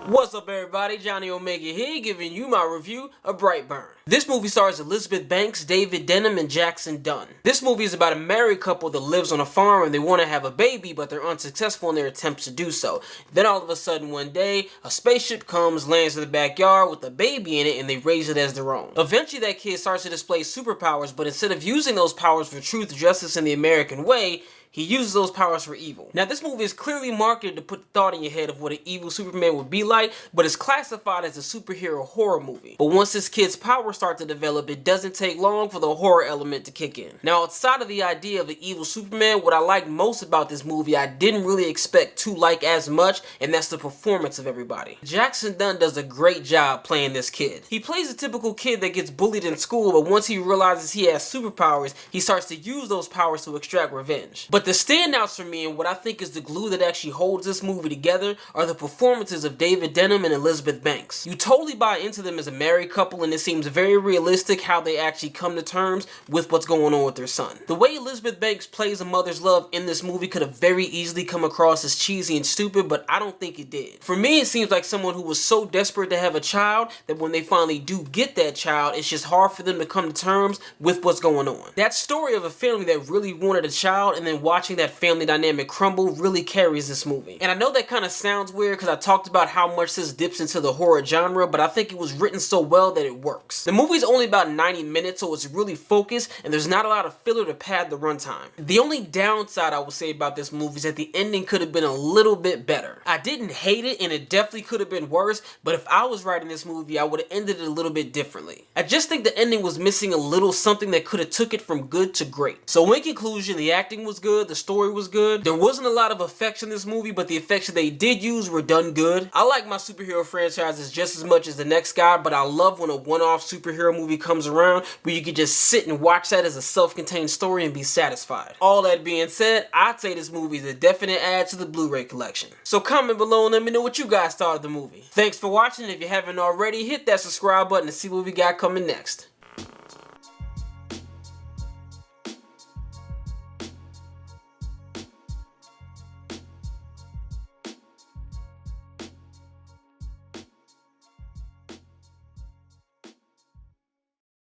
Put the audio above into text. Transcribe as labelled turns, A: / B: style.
A: What's up everybody, Johnnie Omega here, giving you my review of Brightburn. This movie stars Elizabeth Banks, David Denham, and Jackson Dunn. This movie is about a married couple that lives on a farm and they want to have a baby, but they're unsuccessful in their attempts to do so. Then all of a sudden one day, a spaceship comes, lands in the backyard with a baby in it, and they raise it as their own. Eventually that kid starts to display superpowers, but instead of using those powers for truth, justice, and the American way, he uses those powers for evil. Now this movie is clearly marketed to put the thought in your head of what an evil Superman would be like, but it's classified as a superhero horror movie. But once this kid's powers start to develop, it doesn't take long for the horror element to kick in. Now outside of the idea of an evil Superman, what I like most about this movie I didn't really expect to like as much, and that's the performance of everybody. Jackson Dunn does a great job playing this kid. He plays a typical kid that gets bullied in school, but once he realizes he has superpowers, he starts to use those powers to extract revenge. But the standouts for me, and what I think is the glue that actually holds this movie together, are the performances of David Denham and Elizabeth Banks. You totally buy into them as a married couple, and it seems very realistic how they actually come to terms with what's going on with their son. The way Elizabeth Banks plays a mother's love in this movie could have very easily come across as cheesy and stupid, but I don't think it did. For me, it seems like someone who was so desperate to have a child that when they finally do get that child, it's just hard for them to come to terms with what's going on. That story of a family that really wanted a child and then watching that family dynamic crumble really carries this movie. And I know that kind of sounds weird because I talked about how much this dips into the horror genre, but I think it was written so well that it works. The movie's only about 90 minutes, so it's really focused and there's not a lot of filler to pad the runtime. The only downside I would say about this movie is that the ending could have been a little bit better. I didn't hate it and it definitely could have been worse, but if I was writing this movie I would have ended it a little bit differently. I just think the ending was missing a little something that could have took it from good to great. So in conclusion, the acting was good, the story was good. There wasn't a lot of effects in this movie, but the effects that they did use were done good. I like my superhero franchises just as much as the next guy, but I love when a one-off superhero movie comes around where you can just sit and watch that as a self-contained story and be satisfied. All that being said, I'd say this movie is a definite add to the Blu-ray collection. So comment below and let me know what you guys thought of the movie. Thanks for watching. If you haven't already, hit that subscribe button to see what we got coming next.